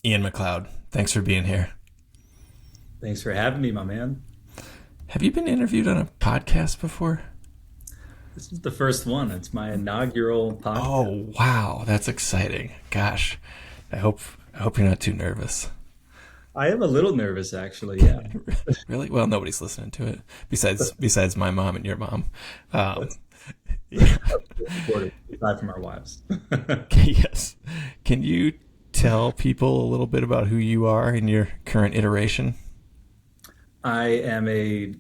Ian McLeod, thanks for being here. Thanks for having me, my man. Have you been interviewed on a podcast before? This is the first one. It's my inaugural podcast. Oh, wow, that's exciting. Gosh, I hope I hope you're not too nervous. I am a little nervous, actually. Yeah. Really? Well, nobody's listening to it besides my mom and your mom. Um, yeah. Recorded, aside from our wives. Yes. Can you tell people a little bit about who you are in your current iteration? I am a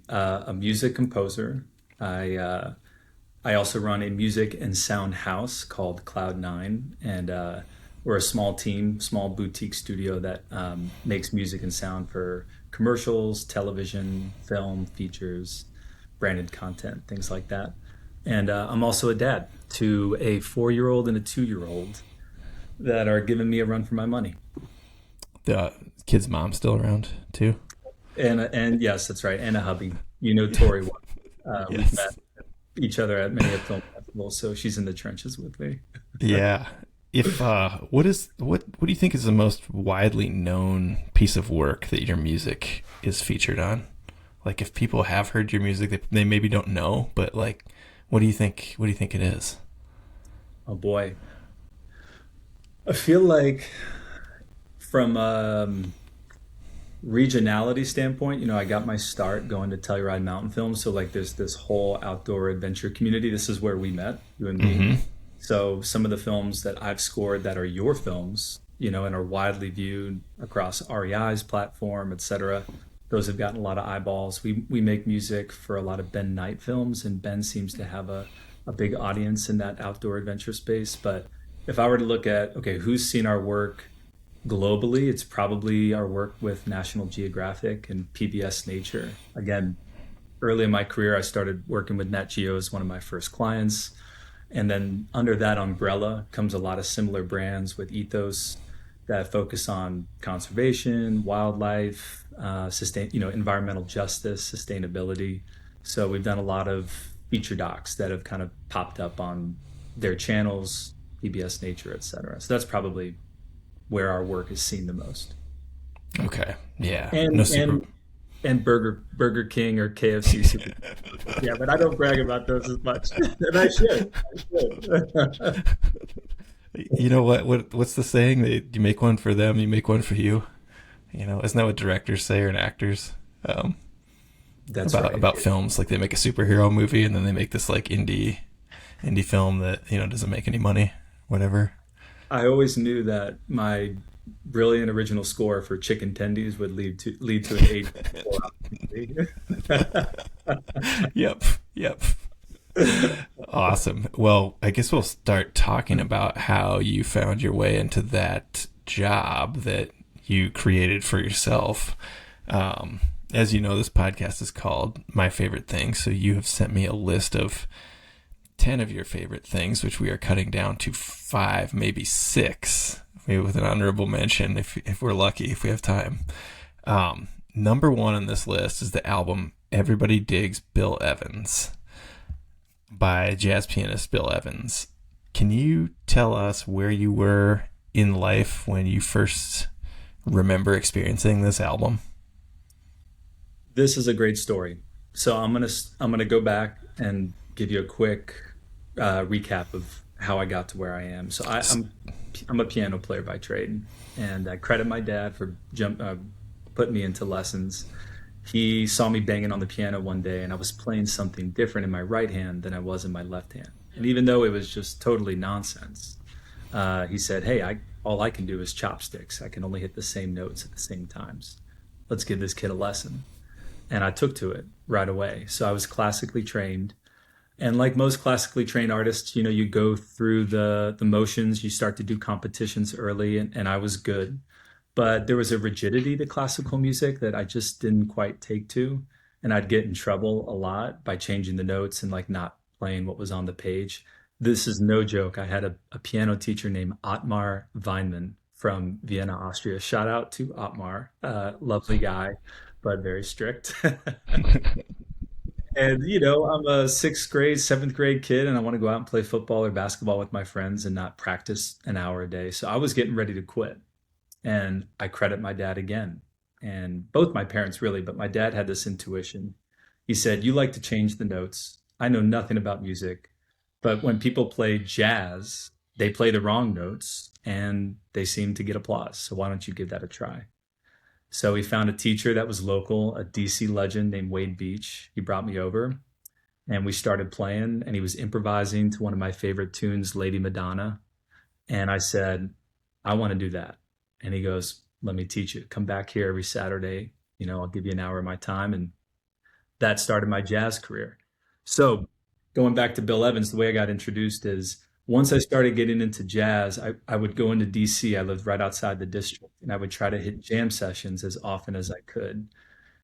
music composer. I also run a music and sound house called Cloud9, and we're a small team, small boutique studio that makes music and sound for commercials, television, film, features, branded content, things like that. And I'm also a dad to a 4-year-old and a 2-year-old that are giving me a run for my money. The kid's mom still around too? And yes, that's right, and a hubby. You know Tori. We've Yes. met each other at many a film festival, so she's in the trenches with me. Yeah. If what do you think is the most widely known piece of work that your music is featured on? Like if people have heard your music, they maybe don't know, but like what do you think it is? Oh boy, I feel like from regionality standpoint, I got my start going to Telluride Mountain Film. So like there's this whole outdoor adventure community. This is where we met, you and me. Mm-hmm. So some of the films that I've scored that are your films, and are widely viewed across REI's platform, et cetera, those have gotten a lot of eyeballs. We make music for a lot of Ben Knight films, and Ben seems to have a big audience in that outdoor adventure space. But if I were to look at, okay, who's seen our work globally, it's probably our work with National Geographic and PBS Nature. Again, early in my career, I started working with Nat Geo as one of my first clients. And then under that umbrella comes a lot of similar brands with ethos that focus on conservation, wildlife, environmental justice, sustainability. So we've done a lot of feature docs that have kind of popped up on their channels, PBS Nature, et cetera. So that's probably where our work is seen the most. Okay. Yeah. No And super. and Burger King or KFC super. Yeah, but I don't brag about those as much. And I should. I should. You know what's the saying that you make one for them, you make one for you? Isn't that what directors say or actors? Um, That's about right. films, like they make a superhero movie and then they make this like indie film that doesn't make any money, whatever. I always knew that my brilliant original score for Chicken Tendies would lead to an 8 opportunity. Yep, yep. Awesome. Well, I guess we'll start talking about how you found your way into that job that you created for yourself. As you know, this podcast is called My Favorite Things. So you have sent me a list of 10 of your favorite things, which we are cutting down to 5, maybe 6, maybe with an honorable mention if we're lucky, if we have time. Number one on this list is the album Everybody Digs Bill Evans by jazz pianist Bill Evans. Can you tell us where you were in life when you first remember experiencing this album? This is a great story. So I'm gonna go back and give you a quick recap of how I got to where I am. So I'm a piano player by trade, and I credit my dad for putting me into lessons. He saw me banging on the piano one day, and I was playing something different in my right hand than I was in my left hand. And even though it was just totally nonsense, he said, "Hey, all I can do is chopsticks. I can only hit the same notes at the same times. Let's give this kid a lesson." And I took to it right away. So I was classically trained. And like most classically trained artists, you go through the motions, you start to do competitions early, and I was good. But there was a rigidity to classical music that I just didn't quite take to. And I'd get in trouble a lot by changing the notes and like not playing what was on the page. This is no joke. I had a piano teacher named Otmar Weinmann from Vienna, Austria. Shout out to Otmar, lovely guy, but very strict. And I'm a sixth grade, seventh grade kid, and I want to go out and play football or basketball with my friends and not practice an hour a day. So I was getting ready to quit. And I credit my dad again. And both my parents really, but my dad had this intuition. He said, "You like to change the notes. I know nothing about music, but when people play jazz, they play the wrong notes and they seem to get applause. So why don't you give that a try?" So he found a teacher that was local, a DC legend named Wade Beach. He brought me over and we started playing, and he was improvising to one of my favorite tunes, Lady Madonna. And I said, "I want to do that." And he goes, "Let me teach you. Come back here every Saturday. I'll give you an hour of my time." And that started my jazz career. So going back to Bill Evans, the way I got introduced is once I started getting into jazz, I would go into DC. I lived right outside the district, and I would try to hit jam sessions as often as I could.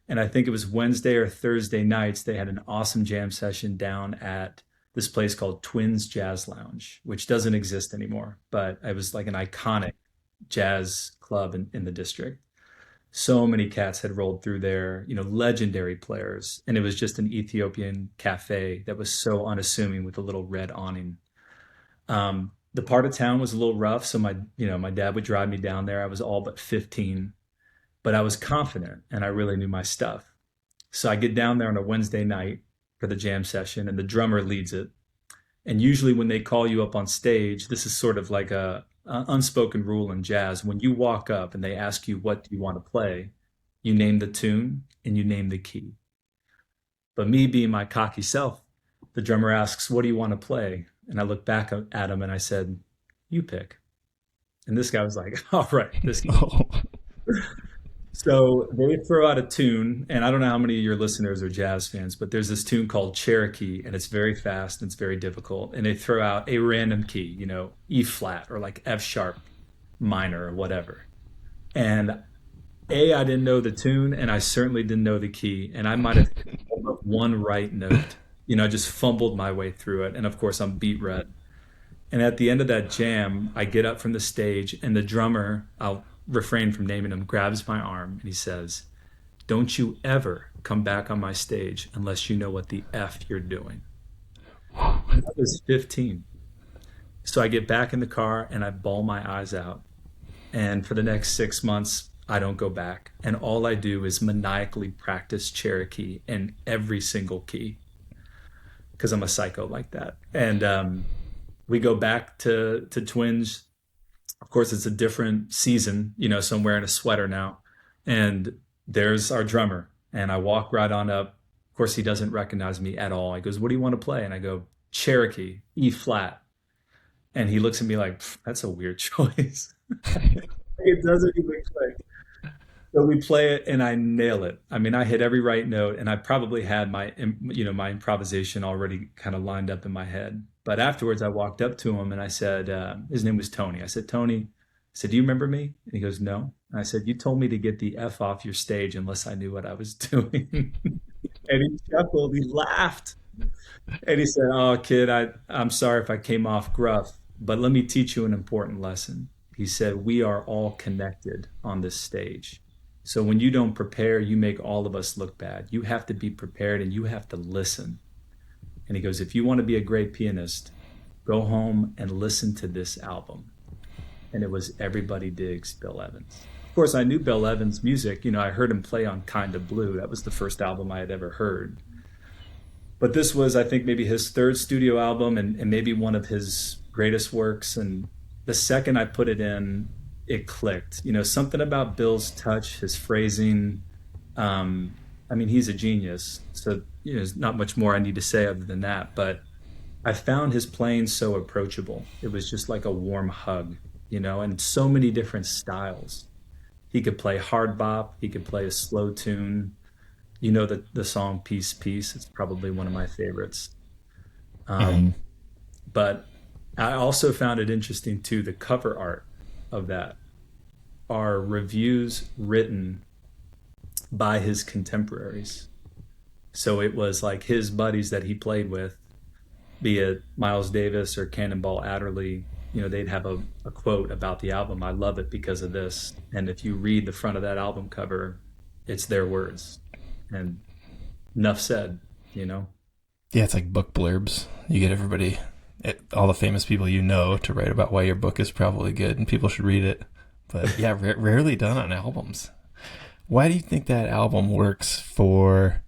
And I think it was Wednesday or Thursday nights, they had an awesome jam session down at this place called Twins Jazz Lounge, which doesn't exist anymore, but it was like an iconic jazz club in the district. So many cats had rolled through there, legendary players. And it was just an Ethiopian cafe that was so unassuming with a little red awning. The part of town was a little rough. So my dad would drive me down there. I was all but 15, but I was confident and I really knew my stuff. So I get down there on a Wednesday night for the jam session, and the drummer leads it. And usually when they call you up on stage, this is sort of like a unspoken rule in jazz. When you walk up and they ask you, "What do you want to play?" you name the tune and you name the key. But me being my cocky self, the drummer asks, "What do you want to play?" And I look back at him and I said, "You pick." And this guy was like, "All right, this guy." Oh. So they throw out a tune, and I don't know how many of your listeners are jazz fans, but there's this tune called Cherokee, and it's very fast and it's very difficult. And they throw out a random key, E flat or like F sharp minor or whatever. And I didn't know the tune, and I certainly didn't know the key, and I might have pulled up one right note. I just fumbled my way through it, and of course I'm beat red. And at the end of that jam, I get up from the stage, and the drummer, I'll refrain from naming him, grabs my arm and he says, "Don't you ever come back on my stage unless you know what the F you're doing." And I was 15. So I get back in the car and I bawl my eyes out. And for the next 6 months, I don't go back. And all I do is maniacally practice Cherokee in every single key because I'm a psycho like that. And we go back to Twins. Of course, it's a different season, so I'm wearing a sweater now. And there's our drummer. And I walk right on up. Of course, he doesn't recognize me at all. He goes, "What do you want to play?" And I go, "Cherokee, E flat." And he looks at me like, "That's a weird choice." It doesn't even click. So we play it and I nail it. I mean, I hit every right note, and I probably had my improvisation already kind of lined up in my head. But afterwards, I walked up to him and I said, his name was Tony. I said, "Tony," I said, "Do you remember me?" And he goes, "No." And I said, "You told me to get the F off your stage unless I knew what I was doing." And he chuckled, he laughed. And he said, "Oh, kid, I'm sorry if I came off gruff, but let me teach you an important lesson." He said, "We are all connected on this stage. So when you don't prepare, you make all of us look bad. You have to be prepared and you have to listen." And he goes, "If you want to be a great pianist, go home and listen to this album." And it was Everybody Digs Bill Evans. Of course, I knew Bill Evans' music. I heard him play on Kinda Blue. That was the first album I had ever heard. But this was, I think, maybe his third studio album and maybe one of his greatest works. And the second I put it in, it clicked. Something about Bill's touch, his phrasing. I mean, he's a genius. So, there's not much more I need to say other than that. But I found his playing so approachable. It was just like a warm hug, and so many different styles. He could play hard bop. He could play a slow tune. The song "Peace, Peace." It's probably one of my favorites. Mhm. But I also found it interesting too, the cover art of that are reviews written by his contemporaries. So it was like his buddies that he played with, be it Miles Davis or Cannonball Adderley, they'd have a quote about the album. "I love it because of this." And if you read the front of that album cover, it's their words. And enough said. Yeah, it's like book blurbs. You get all the famous people to write about why your book is probably good and people should read it. But yeah, rarely done on albums. Why do you think that album works for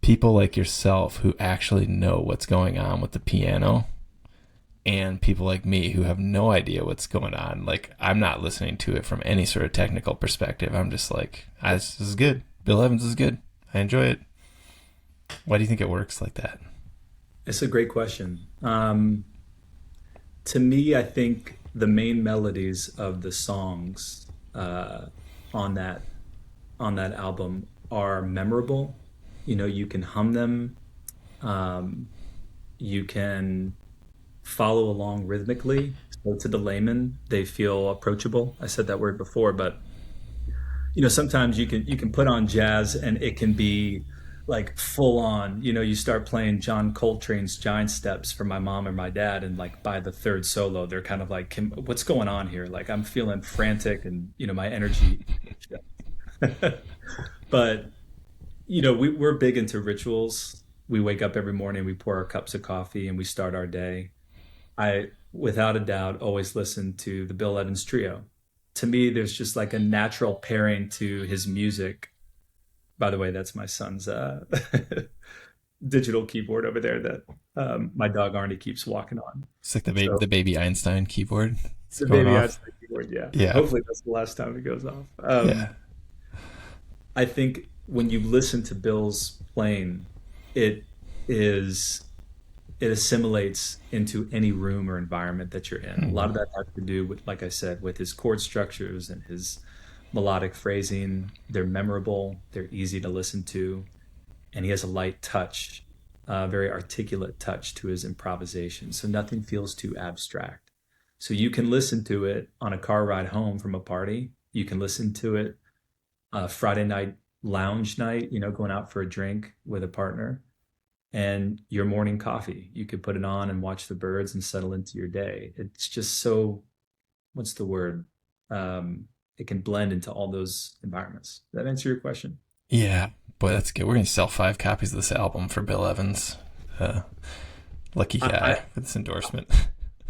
people like yourself who actually know what's going on with the piano, and people like me who have no idea what's going on? Like, I'm not listening to it from any sort of technical perspective. I'm just like, this is good. Bill Evans is good. I enjoy it. Why do you think it works like that? It's a great question. To me, I think the main melodies of the songs on that album are memorable. You know, you can hum them. Um, you can follow along rhythmically. So to the layman, they feel approachable. I said that word before, but sometimes you can put on jazz and it can be like full on. You start playing John Coltrane's Giant Steps for my mom or my dad, and like by the third solo, they're kind of like, "What's going on here?" Like I'm feeling frantic, and my energy. But we're big into rituals. We wake up every morning, we pour our cups of coffee, and we start our day. I, without a doubt, always listen to the Bill Evans Trio. To me, there's just like a natural pairing to his music. By the way, that's my son's digital keyboard over there that my dog Arnie keeps walking on. It's like So the baby Einstein keyboard. It's the going baby off. Einstein keyboard, yeah. Yeah. Hopefully that's the last time it goes off. Yeah. I think when you listen to Bill's playing, it is it assimilates into any room or environment that you're in. A lot of Mhm. that has to do with, like I said, with his chord structures and his melodic phrasing. They're memorable, they're easy to listen to, and he has a light touch, a very articulate touch to his improvisation. So nothing feels too abstract. So you can listen to it on a car ride home from a party. You can listen to it Friday night lounge night, going out for a drink with a partner and your morning coffee. You could put it on and watch the birds and settle into your day. It's just so, what's the word? It can blend into all those environments. Does that answer your question? Yeah. Boy, that's good. We're going to sell 5 copies of this album for Bill Evans. Uh, Lucky I, guy for this endorsement.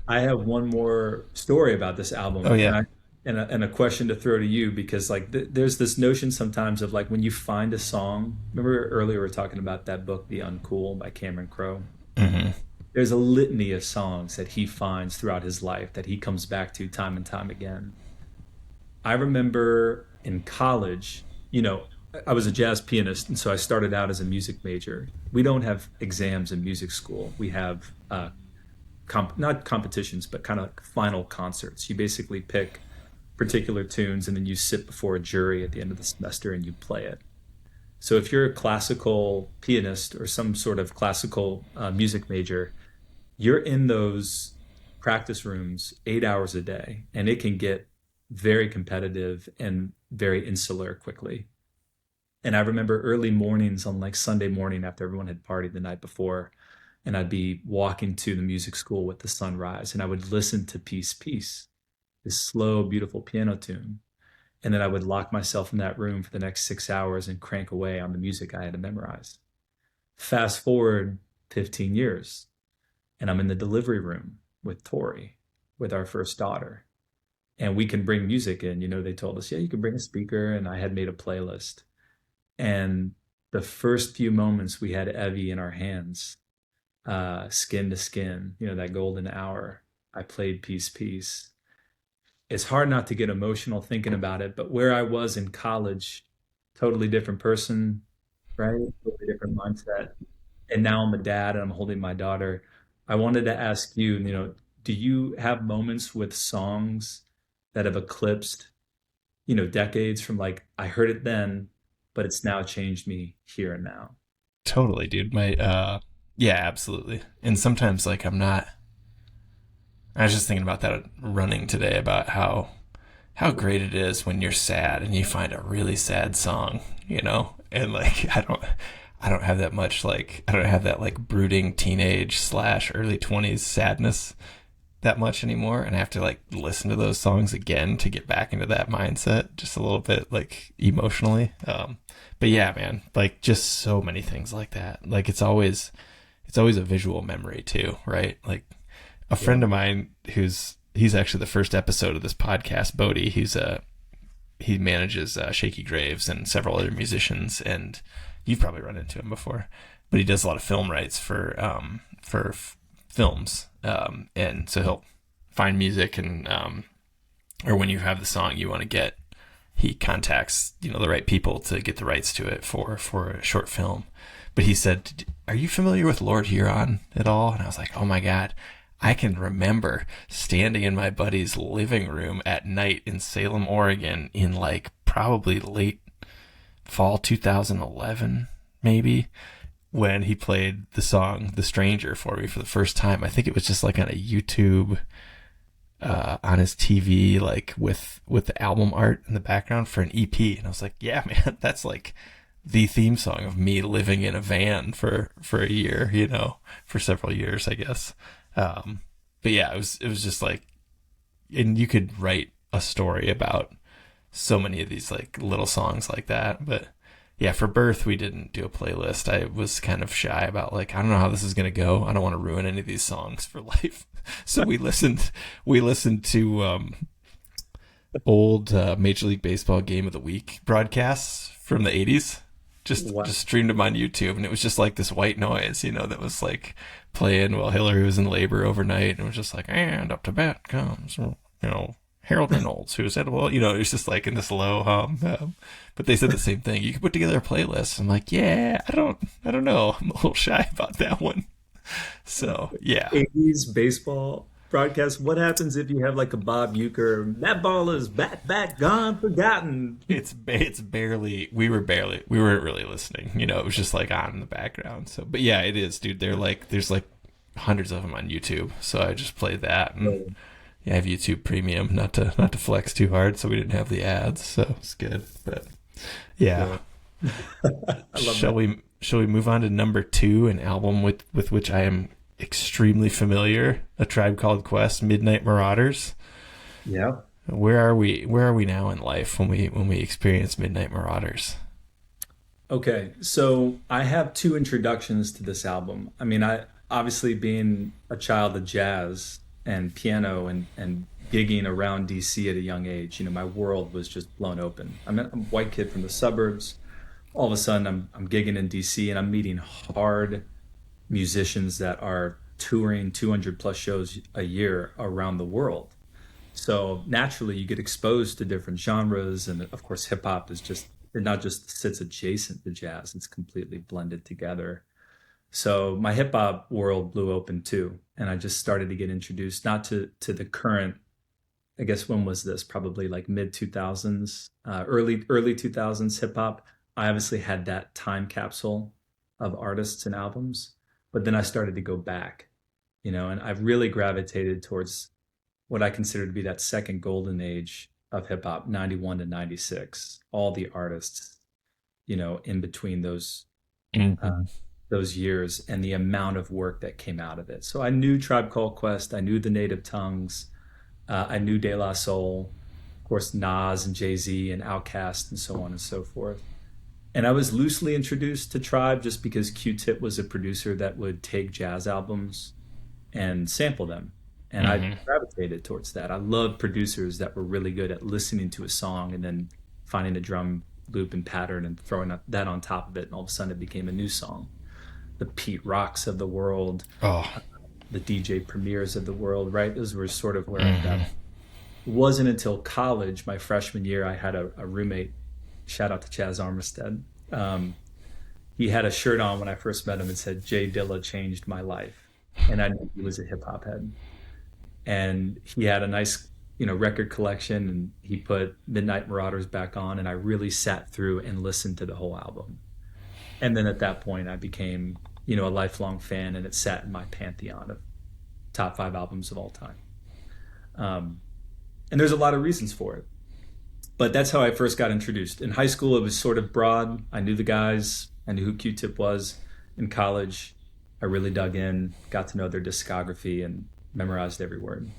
I have one more story about this Oh, album, yeah. and a question to throw to you, because like there's this notion sometimes of like when you find a song. Remember earlier we were talking about that book, The Uncool by Cameron Crowe. Hmm. There's a litany of songs that he finds throughout his life that he comes back to time and time again. I remember in college, I was a jazz pianist, and so I started out as a music major. We don't have exams in music school. We have not competitions, but kind of like final concerts. You basically pick particular tunes, and then you sit before a jury at the end of the semester and you play it. So if you're a classical pianist or some sort of classical music major, you're in those practice rooms 8 hours a day, and it can get very competitive and very insular quickly. And I remember early mornings on like Sunday morning after everyone had partied the night before, and I'd be walking to the music school with the sunrise, and I would listen to Peace, Peace, this slow, beautiful piano tune. And then I would lock myself in that room for the next 6 hours and crank away on the music I had to memorize. Fast forward 15 years, and I'm in the delivery room with Tori, with our first daughter. And we can bring music in. They told us, yeah, you can bring a speaker. And I had made a playlist. And the first few moments we had Evie in our hands, skin to skin, that golden hour, I played Peace, Peace. It's hard not to get emotional thinking about it, but where I was in college, totally different person, right? Totally different mindset. And now I'm a dad and I'm holding my daughter. I wanted to ask you, do you have moments with songs that have eclipsed, decades from like, I heard it then, but it's now changed me here and now? Totally, dude. Yeah, absolutely. And sometimes, like, I was just thinking about that running today about how great it is when you're sad and you find a really sad song, and like I don't have that much, like I don't have that like brooding teenage slash early 20s sadness that much anymore, and I have to like listen to those songs again to get back into that mindset just a little bit, like emotionally. But yeah, man, like just so many things like that. Like it's always a visual memory too, right? Like a Yeah. friend of mine who's he's actually the first episode of this podcast. Bodie, he manages Shaky Graves and several other musicians, and you've probably run into him before. But he does a lot of film rights for films, and so he'll find music and or when you have the song you want to get, he contacts the right people to get the rights to it for a short film. But he said, "Are you familiar with Lord Huron at all?" And I was like, "Oh my God." I can remember standing in my buddy's living room at night in Salem, Oregon in like probably late fall 2011, maybe, when he played the song The Stranger for me for the first time. I think it was just like on a YouTube, on his TV, like with the album art in the background for an EP. And I was like, yeah, man, that's like the theme song of me living in a van for a year, for several years, I guess. But yeah, it was just like, and you could write a story about so many of these like little songs like that. But yeah, for Birth, we didn't do a playlist. I was kind of shy about like, I don't know how this is going to go. I don't want to ruin any of these songs for life. So we listened to, old, Major League Baseball Game of the Week broadcasts from the 80s. Just streamed them on YouTube, and it was just like this white noise, that was like playing while Hillary was in labor overnight, and it was just like, and up to bat comes, Harold Reynolds, who said, well, it was just like in this low hum. But they said the same thing. You could put together a playlist. I'm like, yeah, I don't know. I'm a little shy about that one. So yeah. 80s baseball broadcast. What happens if you have like a Bob Uecker, that ball is back, gone, forgotten? It's barely, we weren't really listening. It was just like on in the background. So, but yeah, it is, dude. There's like hundreds of them on YouTube. So I just played that. And yeah, I have YouTube Premium, not to flex too hard. So we didn't have the ads. So it's good. But yeah. Shall we move on to number 2, an album with which I am extremely familiar, A Tribe Called Quest, Midnight Marauders. Yeah. Where are we now in life when we experience Midnight Marauders? Okay, so I have 2 introductions to this album. I mean, I obviously, being a child of jazz and piano and gigging around DC at a young age, my world was just blown open. I'm a white kid from the suburbs. All of a sudden I'm gigging in DC, and I'm meeting hard musicians that are touring 200 plus shows a year around the world. So naturally you get exposed to different genres, and of course hip hop is just, it not just sits adjacent to jazz, it's completely blended together. So my hip hop world blew open too, and I just started to get introduced not to the current, I guess, when was this? Probably like mid 2000s, early 2000s hip hop. I obviously had that time capsule of artists and albums, but then I started to go back, and I've really gravitated towards what I consider to be that second golden age of hip hop, 91 to 96. All the artists, in between those years, and the amount of work that came out of it. So I knew Tribe Called Quest, I knew the Native Tongues, I knew De La Soul, of course Nas and Jay-Z and Outkast and so on and so forth. And I was loosely introduced to Tribe just because Q-Tip was a producer that would take jazz albums and sample them. And I gravitated towards that. I love producers that were really good at listening to a song and then finding a drum loop and pattern and throwing that on top of it. And all of a sudden it became a new song. The Pete Rocks of the world, the DJ Premiers of the world, right? Those were sort of where I got. It wasn't until college, my freshman year, I had a roommate. Shout out to Chaz Armistead. He had a shirt on when I first met him and said, "Jay Dilla changed my life." And I knew he was a hip hop head. And he had a nice, record collection, and he put Midnight Marauders back on, and I really sat through and listened to the whole album. And then at that point I became, a lifelong fan, and it sat in my pantheon of top 5 albums of all time. And there's a lot of reasons for it. But that's how I first got introduced. In high school, it was sort of broad. I knew the guys. I knew who Q-Tip was. In college, I really dug in, got to know their discography, and memorized every word.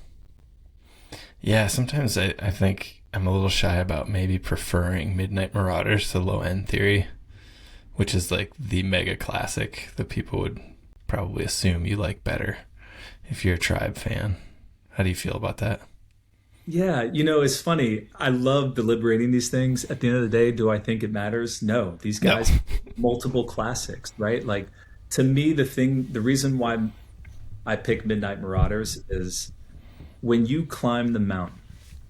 Yeah, sometimes I think I'm a little shy about maybe preferring Midnight Marauders to Low End Theory, which is like the mega classic that people would probably assume you like better if you're a Tribe fan. How do you feel about that? Yeah, you know, it's funny. I love deliberating these things. At the end of the day, do I think it matters? No. These No. guys, multiple classics, right? Like to me, the reason why I pick Midnight Marauders is when you climb the mountain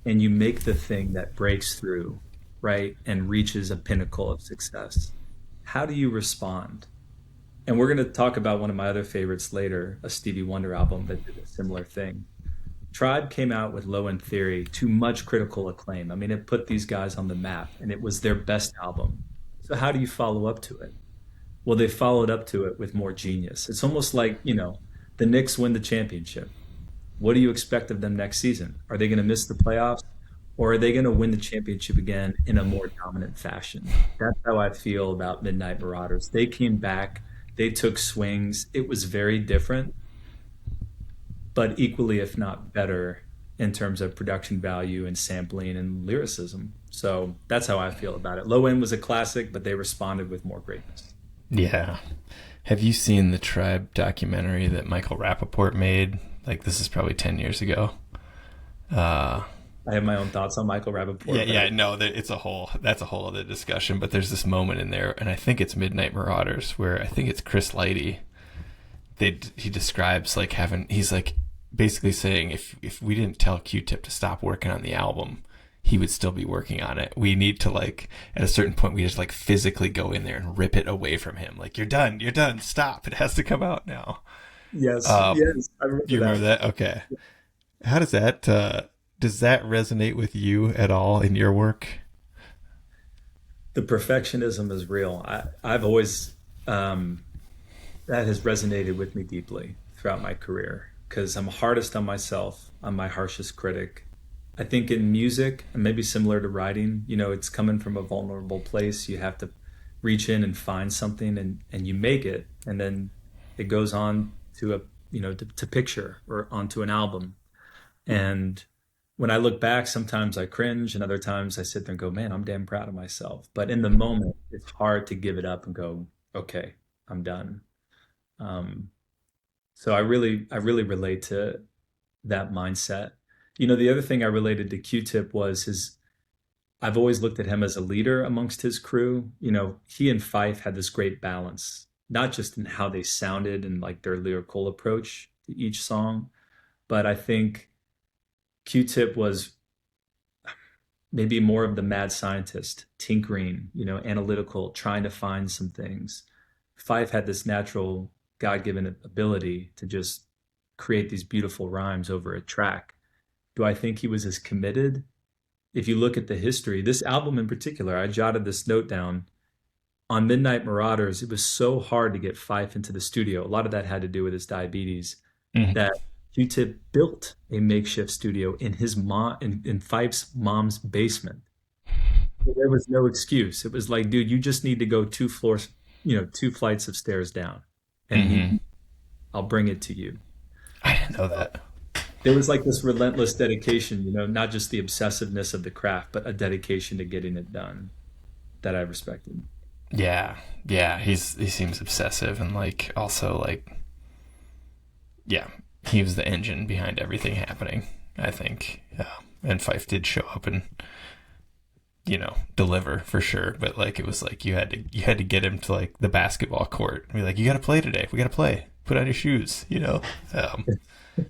and you make the thing that breaks through, right, and reaches a pinnacle of success, how do you respond? And we're going to talk about one of my other favorites later, a Stevie Wonder album that did a similar thing. Tribe came out with Low End Theory to much critical acclaim. I mean, it put these guys on the map and it was their best album. So, how do you follow up to it? Well, they followed up to it with more genius. It's almost like, the Knicks win the championship. What do you expect of them next season? Are they going to miss the playoffs or are they going to win the championship again in a more dominant fashion? That's how I feel about Midnight Marauders. They came back, they took swings. It was very different, but equally, if not better, in terms of production value and sampling and lyricism. So that's how I feel about it. Low End was a classic, but they responded with more greatness. Yeah. Have you seen the Tribe documentary that Michael Rappaport made? Like, this is probably 10 years ago. I have my own thoughts on Michael Rappaport. Yeah, no, that's a whole other discussion, but there's this moment in there, and I think it's Midnight Marauders, where I think it's Chris Lighty. He describes like he's like basically saying if we didn't tell Q-Tip to stop working on the album, he would still be working on it. We need to like at a certain point we just like physically go in there and rip it away from him. Like you're done, stop. It has to come out now. Yes, yes, I remember you remember that? Okay. How does that resonate with you at all in your work? The perfectionism is real. I've always that has resonated with me deeply throughout my career because I'm hardest on myself. I'm my harshest critic. I think in music, and maybe similar to writing, it's coming from a vulnerable place. You have to reach in and find something and you make it. And then it goes on to to picture or onto an album. And when I look back, sometimes I cringe and other times I sit there and go, man, I'm damn proud of myself. But in the moment, it's hard to give it up and go, okay, I'm done. So I really relate to that mindset. The other thing I related to Q-Tip was I've always looked at him as a leader amongst his crew. He and Fife had this great balance, not just in how they sounded and like their lyrical approach to each song, but I think Q-Tip was maybe more of the mad scientist, tinkering, analytical, trying to find some things. Fife had this natural God-given ability to just create these beautiful rhymes over a track. Do I think he was as committed? If you look at the history, this album in particular, I jotted this note down. On Midnight Marauders, it was so hard to get Fife into the studio. A lot of that had to do with his diabetes, that Q-Tip built a makeshift studio in in Fife's mom's basement. There was no excuse. It was like, dude, you just need to go 2 floors, 2 flights of stairs down, and I'll bring it to you. I didn't know that. There was like this relentless dedication, not just the obsessiveness of the craft, but a dedication to getting it done that I respected. Yeah. He seems obsessive and like also like, yeah, he was the engine behind everything happening, I think. And Fife did show up and deliver for sure, but like it was like you had to get him to like the basketball court and be like, you got to play today. We got to play. Put on your shoes,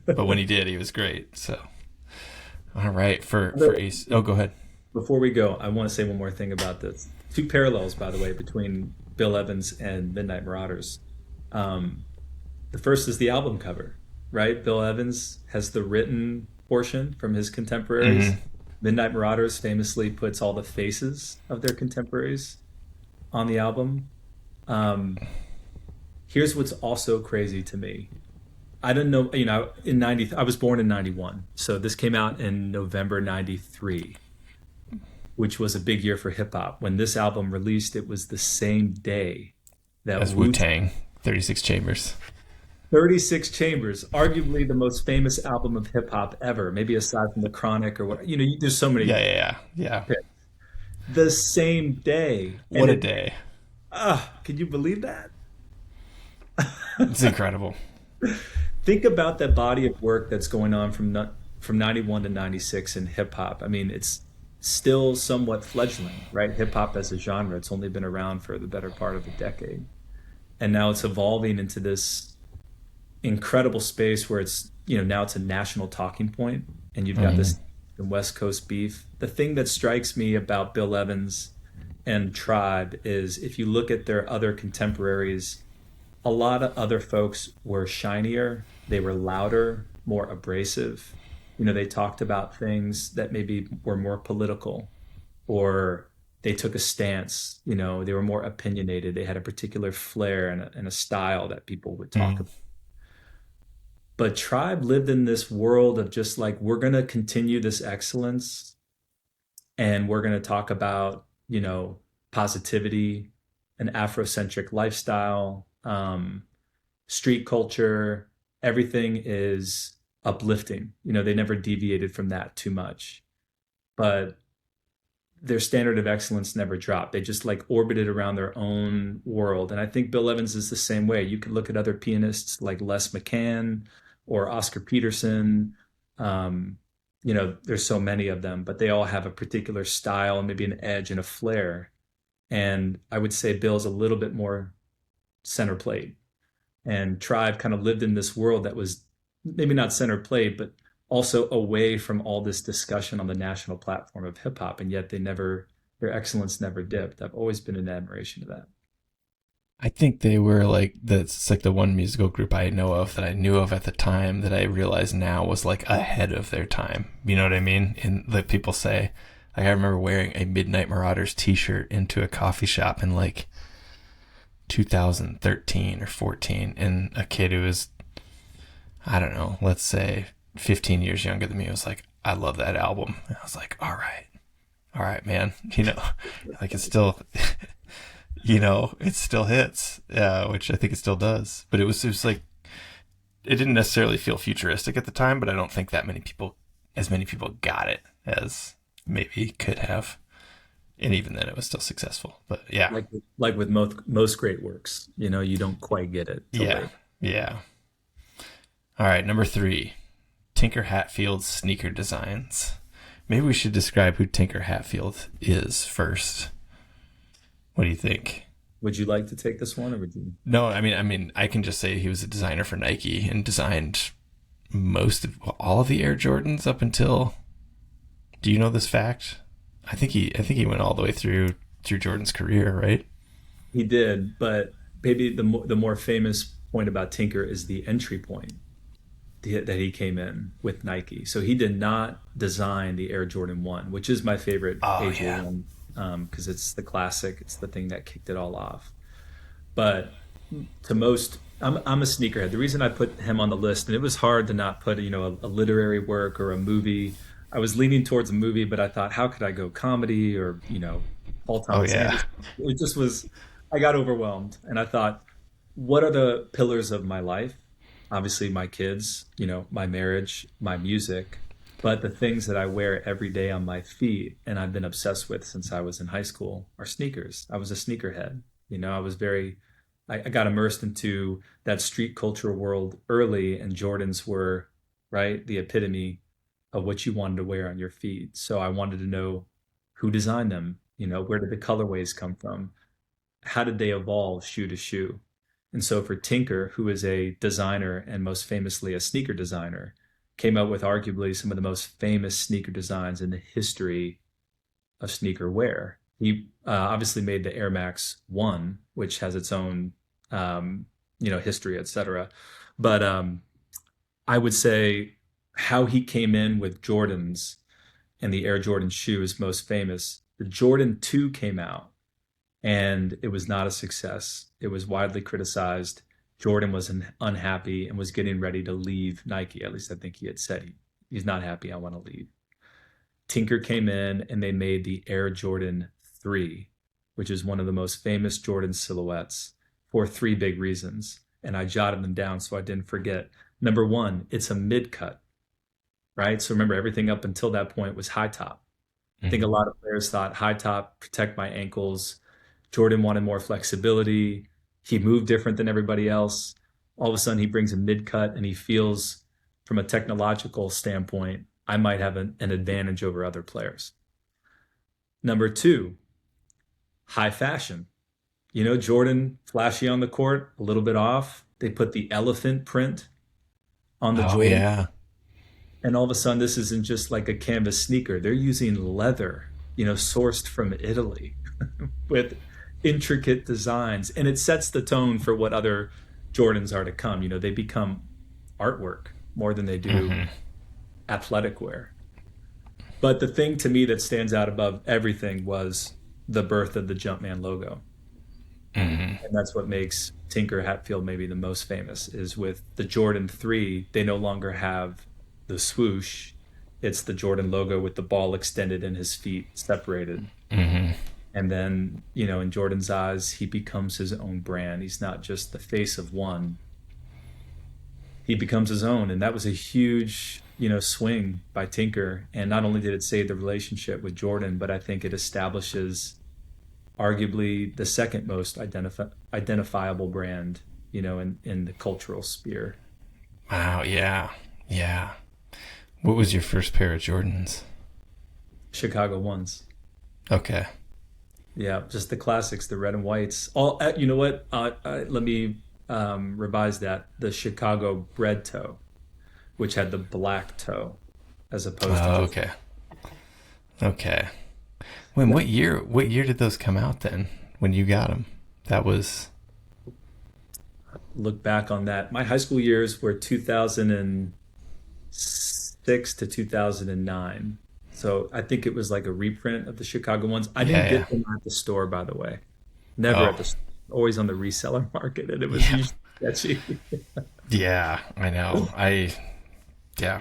But when he did, he was great. So, all right, for Ace. Oh, go ahead. Before we go, I want to say one more thing about this. 2 parallels, by the way, between Bill Evans and Midnight Marauders. The first is the album cover, right? Bill Evans has the written portion from his contemporaries. Midnight Marauders famously puts all the faces of their contemporaries on the album. Here's what's also crazy to me. I don't know, I was born in 91. So this came out in November 93, which was a big year for hip hop. When this album released, it was the same day that as Wu-Tang, 36 Chambers. 36 Chambers, arguably the most famous album of hip hop ever, maybe aside from The Chronic or what, there's so many. Yeah. Picks. The same day. What a day. Can you believe that? It's incredible. Think about that body of work that's going on from from 91 to 96 in hip hop. I mean, it's still somewhat fledgling, right? Hip hop as a genre, it's only been around for the better part of a decade. And now it's evolving into this incredible space where it's, now it's a national talking point, and you've got Hmm. this West Coast beef. The thing that strikes me about Bill Evans and Tribe is if you look at their other contemporaries, a lot of other folks were shinier, they were louder, more abrasive. They talked about things that maybe were more political, or they took a stance, they were more opinionated. They had a particular flair and a style that people would talk about. But Tribe lived in this world of just like, we're going to continue this excellence, and we're going to talk about, positivity, an Afrocentric lifestyle, street culture. Everything is uplifting. They never deviated from that too much, but their standard of excellence never dropped. They just like orbited around their own world. And I think Bill Evans is the same way. You could look at other pianists like Les McCann or Oscar Peterson. Um, there's so many of them, but they all have a particular style and maybe an edge and a flair. And I would say Bill's a little bit more center plate, and Tribe kind of lived in this world that was maybe not center plate, but also away from all this discussion on the national platform of hip hop. And yet their excellence never dipped. I've always been in admiration of that. I think they were like that's like the one musical group I know of that I knew of at the time that I realize now was like ahead of their time. You know what I mean? And that people say, like I remember wearing a Midnight Marauders T-shirt into a coffee shop in like 2013 or 14, and a kid who was, I don't know, let's say 15 years younger than me was like, I love that album. And I was like, all right, man. Like it's still, it still hits, which I think it still does. But it was like, it didn't necessarily feel futuristic at the time, but I don't think as many people got it as maybe could have. And even then, it was still successful. But yeah, Like with most great works, you don't quite get it till yeah, later. yeah. All right, number 3, Tinker Hatfield's sneaker designs. Maybe we should describe who Tinker Hatfield is first. What do you think? Would you like to take this one, or would you? No, I mean, I can just say he was a designer for Nike and designed all of the Air Jordans up until. Do you know this fact? I think he went all the way through Jordan's career, right? He did, but maybe the more famous point about Tinker is the entry point that he came in with Nike. So he did not design the Air Jordan 1, which is my favorite Oh yeah. AJ1, because it's the classic. It's the thing that kicked it all off. But to most, I'm a sneakerhead. The reason I put him on the list, and it was hard to not put, a literary work or a movie. I was leaning towards a movie, but I thought, how could I go comedy or, Paul Oh Thomas yeah. Anderson? It just was, I got overwhelmed. And I thought, what are the pillars of my life? Obviously, my kids, my marriage, my music, but the things that I wear every day on my feet and I've been obsessed with since I was in high school are sneakers. I was a sneakerhead. I was I got immersed into that street culture world early, and Jordans were, right, the epitome of what you wanted to wear on your feet. So I wanted to know who designed them, where did the colorways come from? How did they evolve shoe to shoe? And so for Tinker, who is a designer and most famously a sneaker designer, came up with arguably some of the most famous sneaker designs in the history of sneaker wear. He obviously made the Air Max 1, which has its own, history, etc. But I would say how he came in with Jordans and the Air Jordan shoe is most famous. The Jordan 2 came out, and it was not a success. It was widely criticized. Jordan was unhappy and was getting ready to leave Nike. At least I think he had said he's not happy. I want to leave. Tinker came in and they made the Air Jordan 3, which is one of the most famous Jordan silhouettes for three big reasons. And I jotted them down so I didn't forget. Number one, it's a mid cut, right? So remember, everything up until that point was high top. I think a Mhm. lot of players thought high top, protect my ankles. Jordan wanted more flexibility. He moved different than everybody else. All of a sudden, he brings a mid cut and he feels from a technological standpoint, I might have an advantage over other players. Number two, high fashion. Jordan, flashy on the court, a little bit off. They put the elephant print on the Oh Jordan, yeah. and all of a sudden, this isn't just like a canvas sneaker. They're using leather, sourced from Italy with intricate designs. And it sets the tone for what other Jordans are to come. They become artwork more than they do Hmm. athletic wear. But the thing to me that stands out above everything was the birth of the Jumpman logo. Hmm. And that's what makes Tinker Hatfield maybe the most famous is with the Jordan 3, they no longer have the swoosh. It's the Jordan logo with the ball extended and his feet separated. Hmm. And then, in Jordan's eyes, he becomes his own brand. He's not just the face of one, he becomes his own. And that was a huge, swing by Tinker. And not only did it save the relationship with Jordan, but I think it establishes arguably the second most identifiable brand, in the cultural sphere. Wow. Yeah. Yeah. What was your first pair of Jordans? Chicago ones. Okay. Yeah, just the classics, the red and whites. All you know what? Let me revise that. The Chicago bread toe, which had the black toe, as opposed to Oh, just okay. Okay. When yeah. what year did those come out then? When you got them? That was Look back on that. My high school years were 2006 to 2009. So I think it was like a reprint of the Chicago ones. I didn't yeah, yeah. get them at the store, by the way. Never at Oh, the store. Always on the reseller market, and it was yeah. usually sketchy. Yeah, I know. Yeah.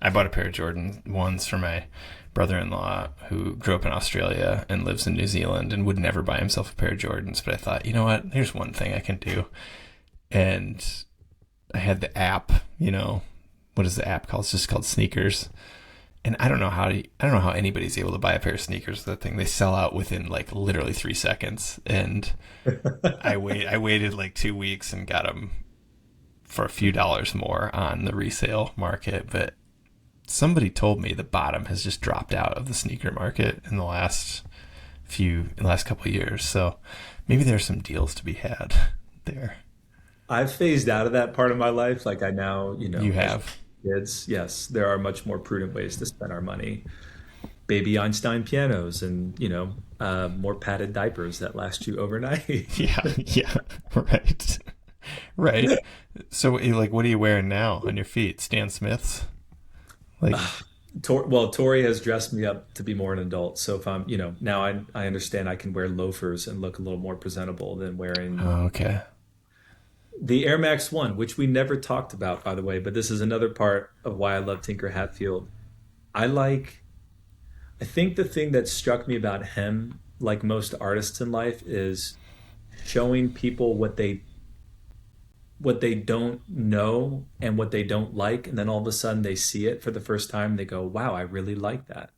I bought a pair of Jordan ones for my brother-in-law who grew up in Australia and lives in New Zealand and would never buy himself a pair of Jordans, but I thought, you know what? Here's one thing I can do. And I had the app, what is the app called? It's just called Sneakers. And I don't know how anybody's able to buy a pair of sneakers with that thing. They sell out within like literally 3 seconds. And I waited like 2 weeks and got them for a few dollars more on the resale market. But somebody told me the bottom has just dropped out of the sneaker market in the last couple of years. So maybe there's some deals to be had there. I've phased out of that part of my life. Like I now, You as have. kids, yes, there are much more prudent ways to spend our money. Baby Einstein pianos and, more padded diapers that last you overnight. Yeah, yeah, right. Right. So, like, what are you wearing now on your feet? Stan Smiths? Like, Well, Tori has dressed me up to be more an adult. So if I'm, now I understand I can wear loafers and look a little more presentable than wearing oh, okay. the Air Max 1, which we never talked about, by the way, but this is another part of why I love Tinker Hatfield. I like, I think the thing that struck me about him, like most artists in life, is showing people what they don't know and what they don't like, and then all of a sudden they see it for the first time. And they go, "Wow, I really like that."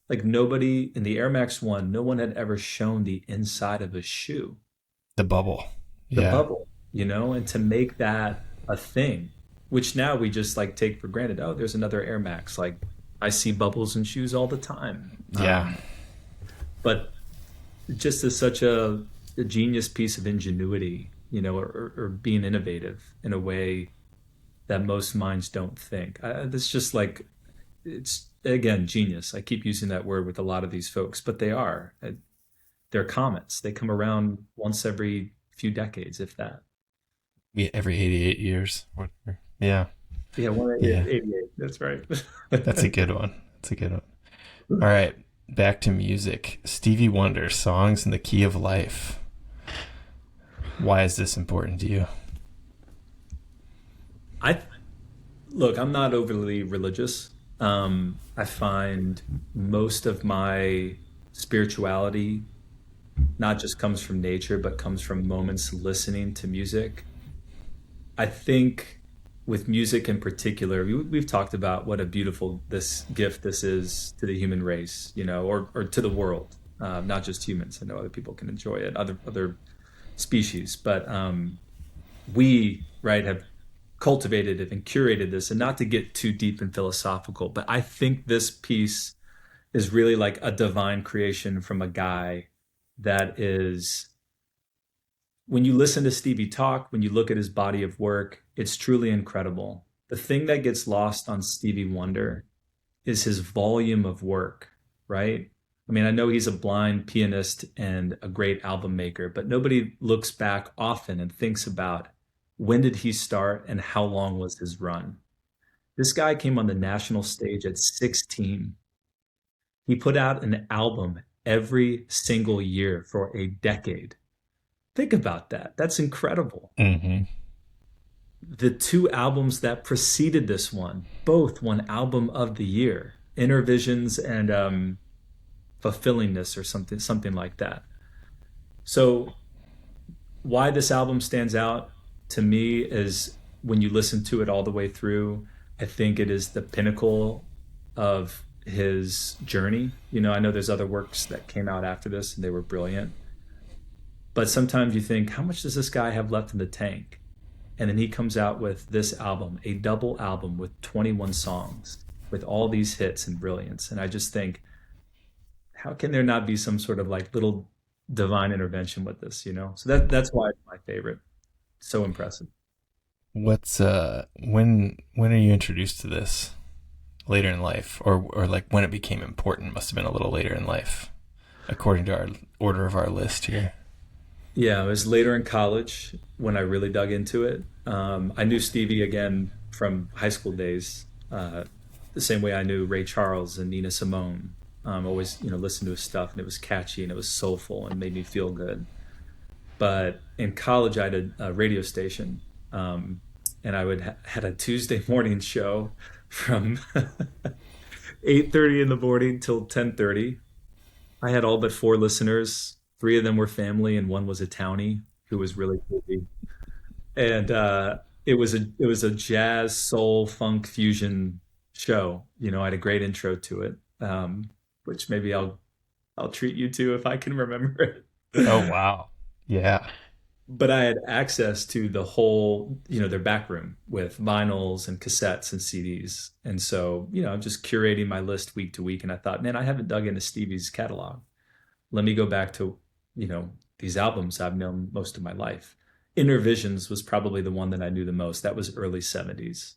Like nobody in the Air Max 1, no one had ever shown the inside of a shoe, The bubble. the Yeah. bubble, and to make that a thing, which now we just like take for granted. Oh, there's another Air Max. Like I see bubbles in shoes all the time. Yeah. But just as such a genius piece of ingenuity, or being innovative in a way that most minds don't think. It's just like it's again genius. I keep using that word with a lot of these folks, but they are. They're comets. They come around once every few decades, if that. Yeah, every 88 years. Whatever. Yeah. Yeah, Yeah. 188. That's right. That's a good one. That's a good one. All right. Back to music. Stevie Wonder, Songs in the Key of Life. Why is this important to you? I look. I'm not overly religious. I find most of my spirituality not just comes from nature, but comes from moments listening to music. I think with music in particular, we've talked about what a beautiful this gift this is to the human race, or to the world, not just humans. I know other people can enjoy it, other species, but we right have cultivated it and curated this, and not to get too deep and philosophical, but I think this piece is really like a divine creation from a guy that is, when you listen to Stevie talk, when you look at his body of work, it's truly incredible. The thing that gets lost on Stevie Wonder is his volume of work, right? I mean, I know he's a blind pianist and a great album maker, but nobody looks back often and thinks about when did he start and how long was his run. This guy came on the national stage at 16. He put out an album every single year for a decade. Think about that. That's incredible. Hmm. The two albums that preceded this one both won Album of the Year, Innervisions and Fulfillingness or something like that. So why this album stands out to me is when you listen to it all the way through, I think it is the pinnacle of his journey. I know there's other works that came out after this and they were brilliant, but sometimes you think, how much does this guy have left in the tank? And then he comes out with this album, a double album with 21 songs, with all these hits and brilliance. And I just think, how can there not be some sort of like little divine intervention with this? So that's why it's my favorite. So impressive. What's when are you introduced to this? Later in life, or like when it became important must have been a little later in life, according to our order of our list here. Yeah, it was later in college when I really dug into it. I knew Stevie again from high school days, the same way I knew Ray Charles and Nina Simone. Always, listened to his stuff, and it was catchy and it was soulful and made me feel good. But in college, I had a radio station, and I had a Tuesday morning show from 8:30 in the morning till 10:30. I had all but four listeners. Three of them were family, and one was a townie who was really busy. And it was a jazz, soul, funk fusion show. I had a great intro to it, which maybe I'll treat you to if I can remember it. Oh wow. Yeah. But I had access to the whole, their back room with vinyls and cassettes and CDs. And so, I'm just curating my list week to week. And I thought, man, I haven't dug into Stevie's catalog. Let me go back to, these albums I've known most of my life. Innervisions was probably the one that I knew the most. That was early 70s.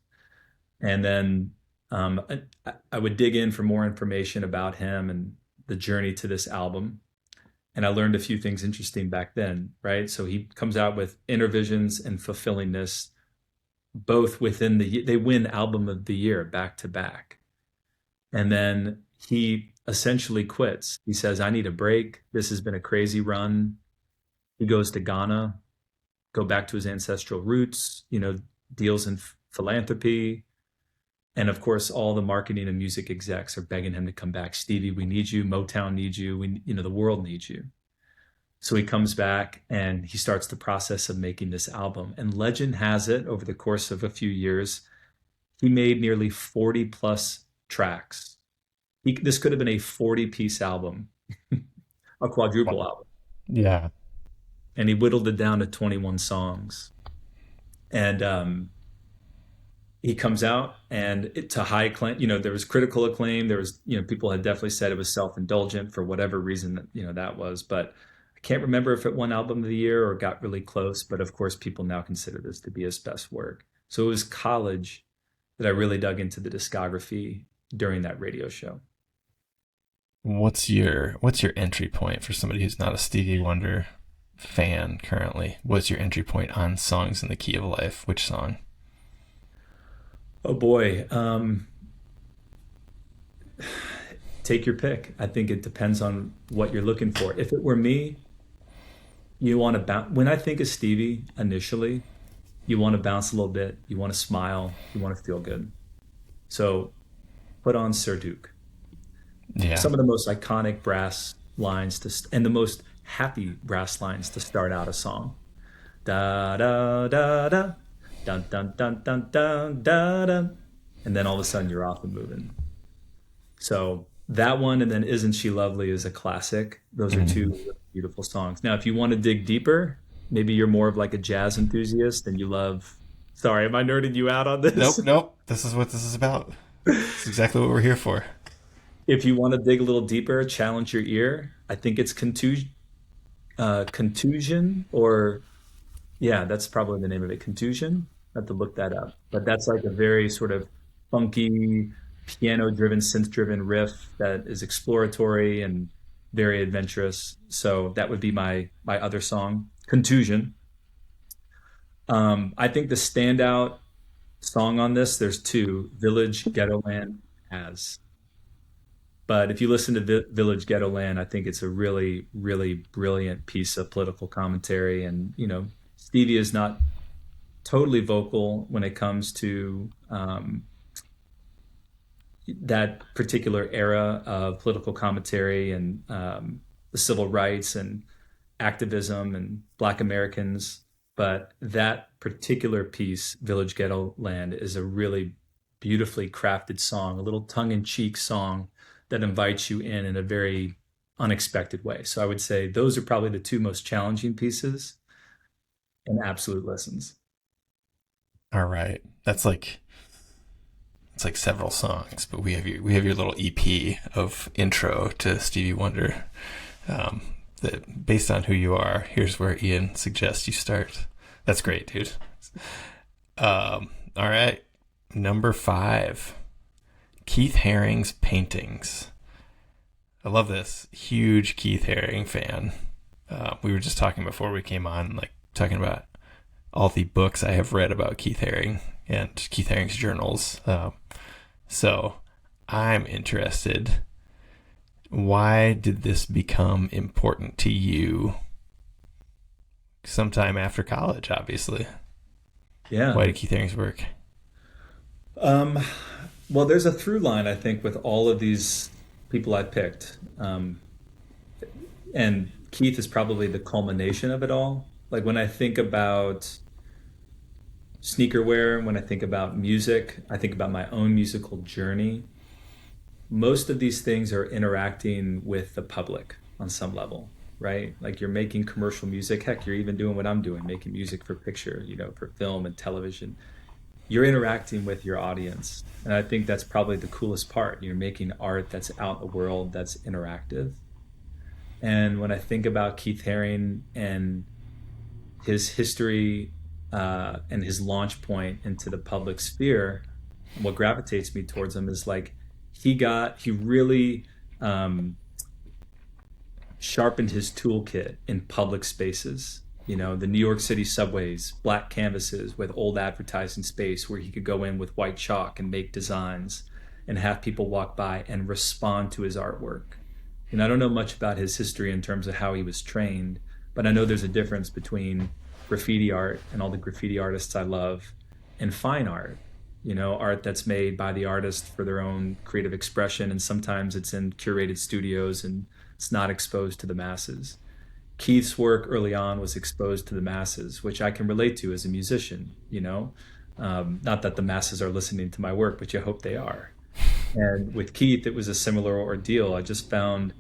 And then I would dig in for more information about him and the journey to this album. And I learned a few things interesting back then, right? So he comes out with Innervisions and Fulfillingness, both within they win Album of the Year back to back. And then he essentially quits. He says, I need a break. This has been a crazy run. He goes to Ghana, go back to his ancestral roots, deals in philanthropy. And of course, all the marketing and music execs are begging him to come back. Stevie, we need you. Motown needs you. The world needs you. So he comes back and he starts the process of making this album. And legend has it, over the course of a few years, he made nearly 40 plus tracks. This could have been a 40-piece album, a quadruple album. Yeah. And he whittled it down to 21 songs. And he comes out and to high acclaim, there was critical acclaim. There was, people had definitely said it was self-indulgent for whatever reason that, that was. But I can't remember if it won Album of the Year or got really close. But of course, people now consider this to be his best work. So it was college that I really dug into the discography during that radio show. What's your entry point for somebody who's not a Stevie Wonder fan currently? What's your entry point on Songs in the Key of Life? Which song? Oh boy. Take your pick. I think it depends on what you're looking for. If it were me, you want to bounce. When I think of Stevie initially, you want to bounce a little bit. You want to smile. You want to feel good. So put on Sir Duke. Yeah. Some of the most iconic brass lines and the most happy brass lines to start out a song. Da da da da, dun dun dun dun dun da da, and then all of a sudden you're off and moving. So that one, and then Isn't She Lovely is a classic. Those are two beautiful songs. Now, if you want to dig deeper, maybe you're more of like a jazz enthusiast and you love Sorry, am I nerding you out on Nope, this? nope. This is what this is about. It's exactly what we're here for. If you want to dig a little deeper, challenge your ear. I think it's contusion, or yeah, that's probably the name of it. Contusion. I have to look that up. But that's like a very sort of funky, piano-driven, synth-driven riff that is exploratory and very adventurous. So that would be my other song, Contusion. I think the standout song on this, there's two, Village Ghettoland Has. But if you listen to Village Ghettoland, I think it's a really, really brilliant piece of political commentary. And, Stevie is not totally vocal when it comes to that particular era of political commentary and the civil rights and activism and Black Americans. But that particular piece, Village Ghetto Land, is a really beautifully crafted song, a little tongue in cheek song that invites you in a very unexpected way. So I would say those are probably the two most challenging pieces and absolute lessons. All right. That's like it's like several songs, but we have your little EP of intro to Stevie Wonder. Um, that based on who you are, here's where Ian suggests you start. That's great, dude. All right, number 5, Keith Haring's paintings. I love this. Huge Keith Haring fan. We were just talking before we came on, like talking about all the books I have read about Keith Haring and Keith Haring's journals. So I'm interested. Why did this become important to you sometime after college, obviously? Yeah. Why did Keith Haring's work? Um, well, there's a through line, I think, with all of these people I picked. And Keith is probably the culmination of it all. Like when I think about sneaker wear, when I think about music, I think about my own musical journey. Most of these things are interacting with the public on some level, right? Like you're making commercial music. Heck, you're even doing what I'm doing, making music for picture, for film and television. You're interacting with your audience. And I think that's probably the coolest part. You're making art that's out in the world, that's interactive. And when I think about Keith Haring and his history and his launch point into the public sphere, what gravitates me towards him is like he really sharpened his toolkit in public spaces. The New York City subways, black canvases with old advertising space where he could go in with white chalk and make designs and have people walk by and respond to his artwork. I don't know much about his history in terms of how he was trained, but I know there's a difference between graffiti art and all the graffiti artists I love and fine art. Art that's made by the artist for their own creative expression, and sometimes it's in curated studios and it's not exposed to the masses. Keith's work early on was exposed to the masses, which I can relate to as a musician. Not that the masses are listening to my work, but you hope they are. And with Keith, it was a similar ordeal. I just found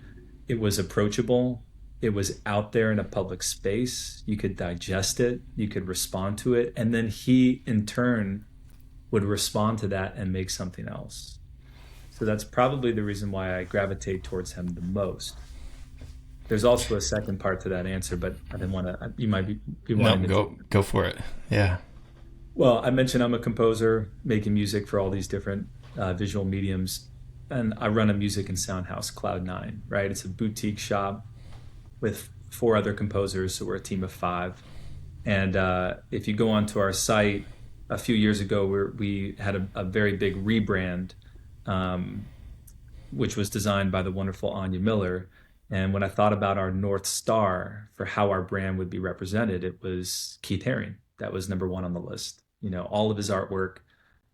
it was approachable. It was out there in a public space. You could digest it, you could respond to it. And then he, in turn, would respond to that and make something else. So that's probably the reason why I gravitate towards him the most. There's also a second part to that answer, but I didn't want to. You might be No, wanting to. go for it. Yeah. Well, I mentioned I'm a composer making music for all these different visual mediums, and I run a music and sound house, Cloud9, right? It's a boutique shop with 4 other composers, so we're a team of 5. And if you go onto our site, a few years ago, we had a very big rebrand, um, which was designed by the wonderful Anya Miller. And when I thought about our North Star for how our brand would be represented, it was Keith Haring. That was number 1 on the list. All of his artwork.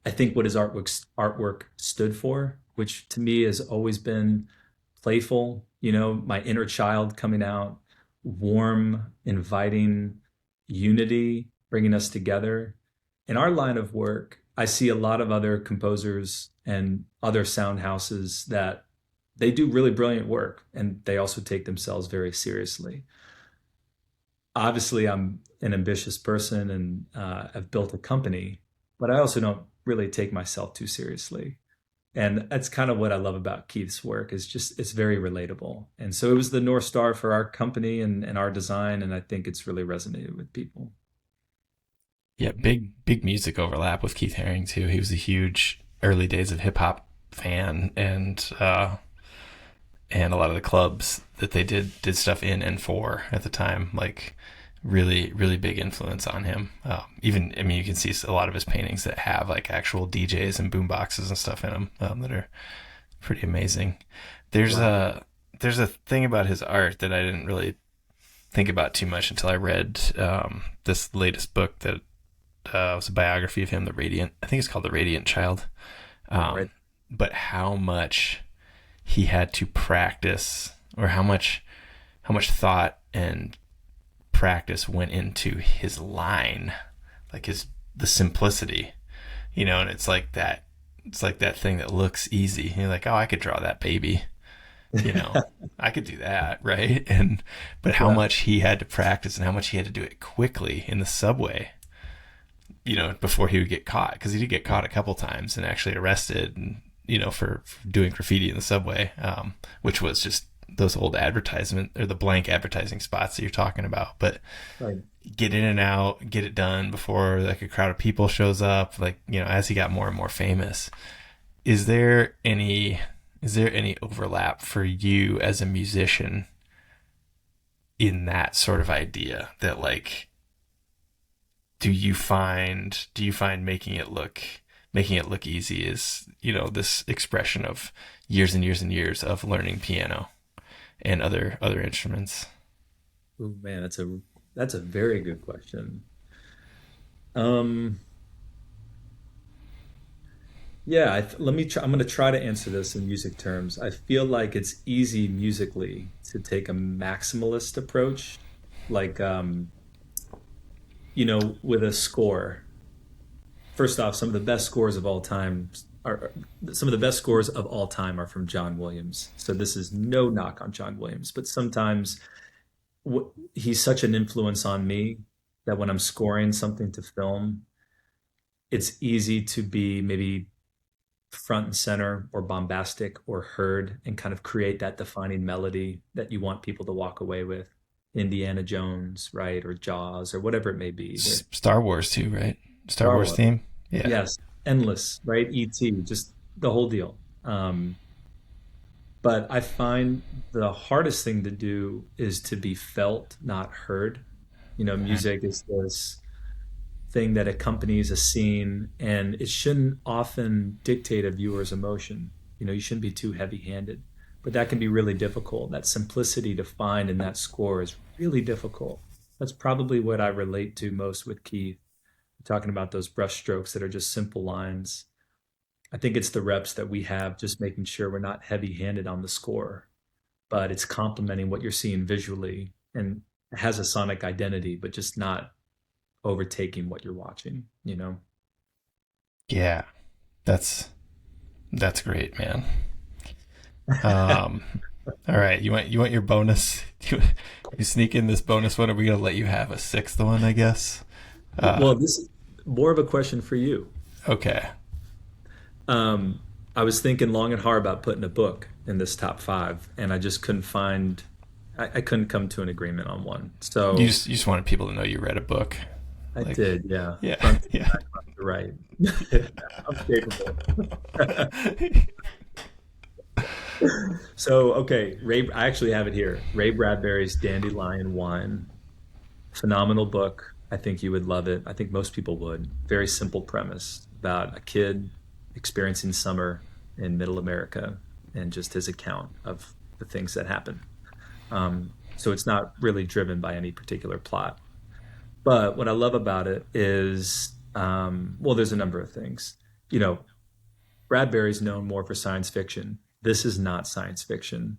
I think what his artwork stood for, which to me has always been playful, my inner child coming out, warm, inviting, unity, bringing us together. In our line of work, I see a lot of other composers and other sound houses that they do really brilliant work and they also take themselves very seriously. obviously I'm an ambitious person and I've built a company, but I also don't really take myself too seriously. And that's kind of what I love about Keith's work is just it's very relatable. And so it was the North Star for our company and our design, and I think it's really resonated with people. Yeah, big music overlap with Keith Haring too. He was a huge early days of hip hop fan, and a lot of the clubs that they did stuff in and for at the time, like really big influence on him. Even I mean, you can see a lot of his paintings that have like actual DJs and boom boxes and stuff in them that are pretty amazing. There's Wow. a thing about his art that I didn't really think about too much until I read this latest book that was a biography of him, The Radiant. I think it's called The Radiant Child. Um, Right. but how much he had to practice, or how much thought and practice went into his line, like the simplicity, and it's like that thing that looks easy. You're like, oh, I could draw that baby, you know, I could do that, right? But how Yeah. much he had to practice and how much he had to do it quickly in the subway, before he would get caught, because he did get caught a couple times and actually arrested, and for doing graffiti in the subway, which was just those old advertisement or the blank advertising spots that you're talking about. But Right. get in and out, get it done before like a crowd of people shows up. Like as he got more and more famous, is there any overlap for you as a musician in that sort of idea that like do you find making it look easy is this expression of years and years and years of learning piano and other instruments? Oh man, that's a very good question. Um, yeah, let me try. I'm going to try to answer this in music terms. I feel like it's easy musically to take a maximalist approach, like with a score. First off, some of the best scores of all time are from John Williams. So this is no knock on John Williams, but sometimes he's such an influence on me that when I'm scoring something to film, it's easy to be maybe front and center or bombastic or heard and kind of create that defining melody that you want people to walk away with. Indiana Jones, right? Or Jaws or whatever it may be. There. Star Wars too, right? Star Star Wars Wars. theme. Yeah. Yes. Endless, right? E.T., just the whole deal. But I find the hardest thing to do is to be felt, not heard. Music is this thing that accompanies a scene, and it shouldn't often dictate a viewer's emotion. You shouldn't be too heavy-handed, but that can be really difficult. That simplicity to find in that score is really difficult. That's probably what I relate to most with Keith, talking about those brush strokes that are just simple lines. I think it's the reps that we have, just making sure we're not heavy-handed on the score, but it's complementing what you're seeing visually and has a sonic identity, but just not overtaking what you're watching. Yeah. That's great, man. Um, all right, you want your bonus? You sneak in this bonus one. Are we gonna let you have a sixth one? I guess. Uh, Well, this is more of a question for you. okay. Um, I was thinking long and hard about putting a book in this top five, and I just I couldn't come to an agreement on one. So You just wanted people to know you read a book, I like did, yeah. yeah, Front to yeah. back, left to right. I'm capable. So, okay, I actually have it here. Ray Bradbury's Dandelion Wine. Phenomenal book. I think you would love it. I think most people would. Very simple premise about a kid experiencing summer in middle America and just his account of the things that happen. So it's not really driven by any particular plot. But what I love about it is, well, there's a number of things. You know, Bradbury's known more for science fiction. This is not science fiction.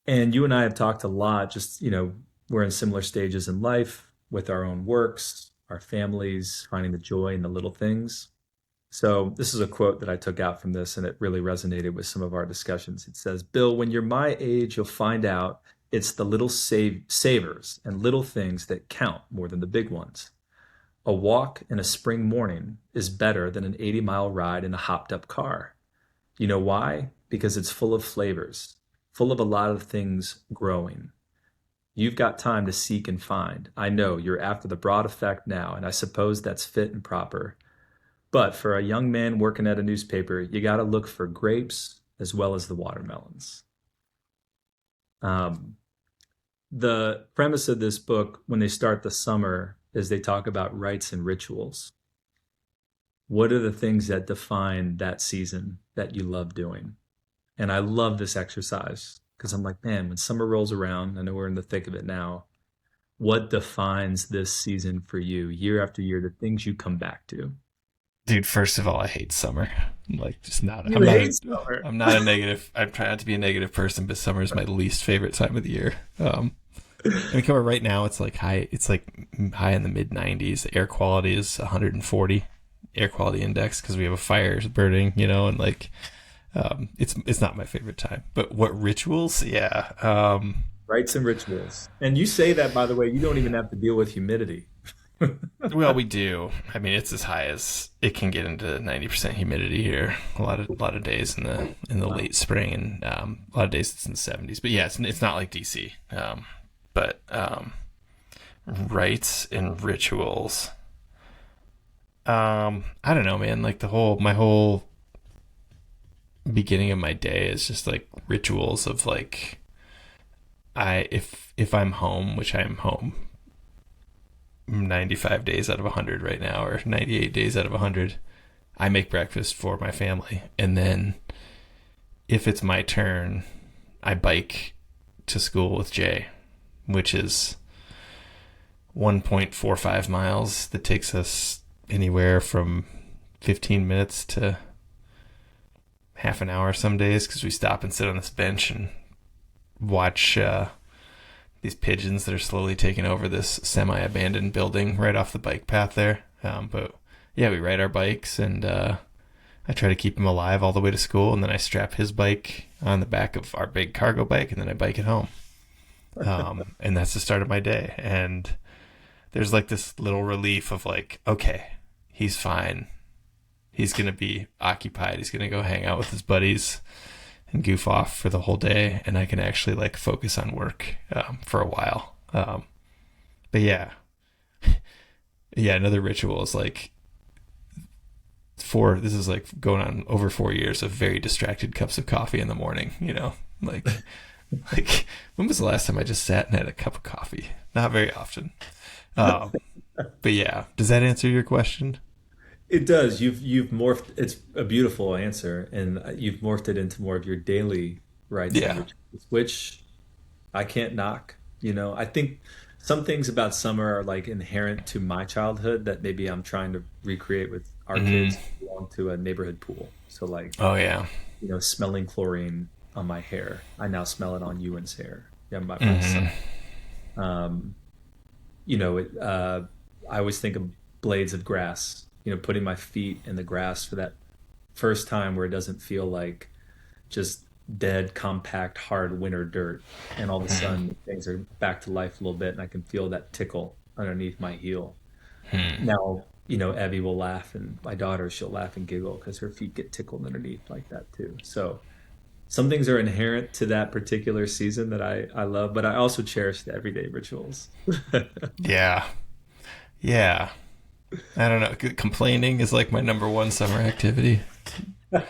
And you and I have talked a lot, just, we're in similar stages in life with our own works, our families, finding the joy in the little things. So, this is a quote that I took out from this, and it really resonated with some of our discussions. It says, Bill, when you're my age, you'll find out It's the little savers and little things that count more than the big ones. A walk in a spring morning is better than an 80-mile ride in a hopped up car. You know why? Because it's full of flavors, full of a lot of things growing. You've got time to seek and find. I know you're after the broad effect now, and I suppose that's fit and proper. But for a young man working at a newspaper, you got to look for grapes as well as the watermelons. Um, the premise of this book, when they start the summer, is they talk about rites and rituals. What are the things that define that season that you love doing? And I love this exercise because I'm like, man, when summer rolls around, I know we're in the thick of it now. What defines this season for you year after year, the things you come back to? Dude, first of all, I hate summer. I'm like, just not. You hate summer. I'm not a negative. I'm trying not to be a negative person, but summer is my least favorite time of the year. I mean, come on, right now it's like high. It's like high in the mid 90s. The air quality is 140 air quality index because we have a fire burning. And like, it's not my favorite time. But what rituals? Yeah. Rites and rituals. And you say that, by the way, you don't even have to deal with humidity. Well, we do. I mean, it's as high as it can get into 90% humidity here. A lot of days in the late spring, and a lot of days it's in the 70s. But yeah, it's not like DC. But rites and rituals. I don't know, man. Like my whole beginning of my day is just like rituals of like, if I'm home, which I am home 95 days out of 100 right now, or 98 days out of 100, I make breakfast for my family. And then if it's my turn, I bike to school with Jay, which is 1.45 miles. That takes us anywhere from 15 minutes to half an hour some days, because we stop and sit on this bench and watch these pigeons that are slowly taking over this semi-abandoned building right off the bike path there. But yeah, we ride our bikes, and I try to keep him alive all the way to school, and then I strap his bike on the back of our big cargo bike, and then I bike it home. And that's the start of my day. And there's like this little relief of like, okay, he's fine. He's going to be occupied. He's going to go hang out with his buddies and goof off for the whole day, and I can actually like focus on work for a while. But yeah, another ritual is like this is like going on over 4 years of very distracted cups of coffee in the morning. Like when was the last time I just sat and had a cup of coffee? Not very often. But yeah, does that answer your question? It does. You've morphed. It's a beautiful answer, and you've morphed it into more of your daily rights, Yeah. which I can't knock. I think some things about summer are like inherent to my childhood that maybe I'm trying to recreate with our kids who belong to a neighborhood pool. So like, Oh yeah. smelling chlorine on my hair. I now smell it on Ewan's hair. Yeah, my son. Um, I always think of blades of grass. Putting my feet in the grass for that first time where it doesn't feel like just dead, compact, hard winter dirt. And all of a sudden things are back to life a little bit, and I can feel that tickle underneath my heel. Now, Evie will laugh, and my daughter, she'll laugh and giggle because her feet get tickled underneath like that too. So some things are inherent to that particular season that I love, but I also cherish the everyday rituals. Yeah. Yeah. I don't know. Complaining is like my number one summer activity. No,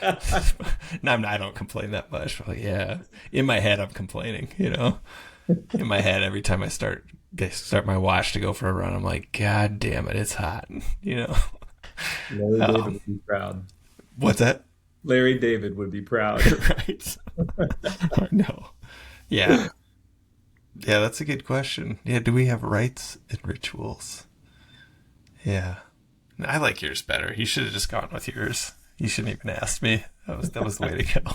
I don't complain that much. But yeah, in my head, I'm complaining. In my head, every time I start my watch to go for a run, I'm like, God damn it, it's hot. Larry David would be proud. What's that? Larry David would be proud. Right. No. Yeah. Yeah, that's a good question. Yeah, do we have rites and rituals? Yeah. I like yours better. You should have just gone with yours. You shouldn't even ask me. That was the way to go.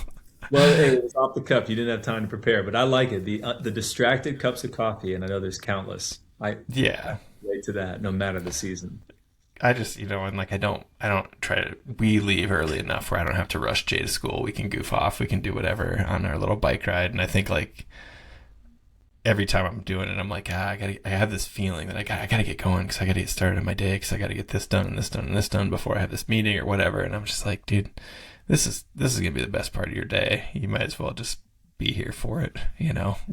Well, it was off the cuff. You didn't have time to prepare, but I like it. The distracted cups of coffee, and I know there's countless. I relate to that, no matter the season. I just, and like I don't try to. We leave early enough where I don't have to rush Jay to school. We can goof off. We can do whatever on our little bike ride. And I think like every time I'm doing it, I'm like, I have this feeling that I gotta get going because I gotta get started on my day because I gotta get this done and this done and this done before I have this meeting or whatever. And I'm just like, dude, this is gonna be the best part of your day. You might as well just be here for it,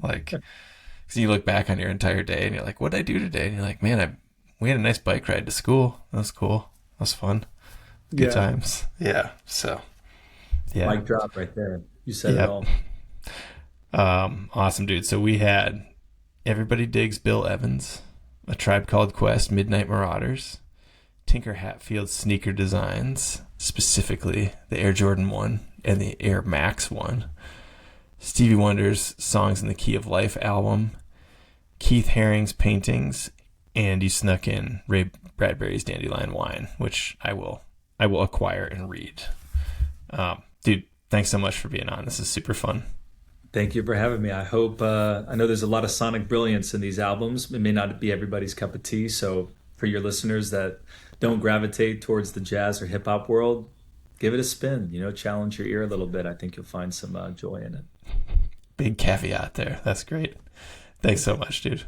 like, because you look back on your entire day and you're like, what did I do today? And you're like, man, we had a nice bike ride to school. That was cool. That was fun. Good times. Yeah. So, yeah. Mic drop right there. You said it all. Awesome, dude. So we had Everybody Digs Bill Evans, A Tribe Called Quest, Midnight Marauders, Tinker Hatfield Sneaker Designs, specifically the Air Jordan 1 and the Air Max 1, Stevie Wonder's Songs in the Key of Life album, Keith Haring's paintings, and you snuck in Ray Bradbury's Dandelion Wine, which I will acquire and read. Dude, thanks so much for being on. This is super fun. Thank you for having me. I hope, I know there's a lot of sonic brilliance in these albums. It may not be everybody's cup of tea. So for your listeners that don't gravitate towards the jazz or hip hop world, give it a spin, challenge your ear a little bit. I think you'll find some joy in it. Big caveat there. That's great. Thanks so much, dude.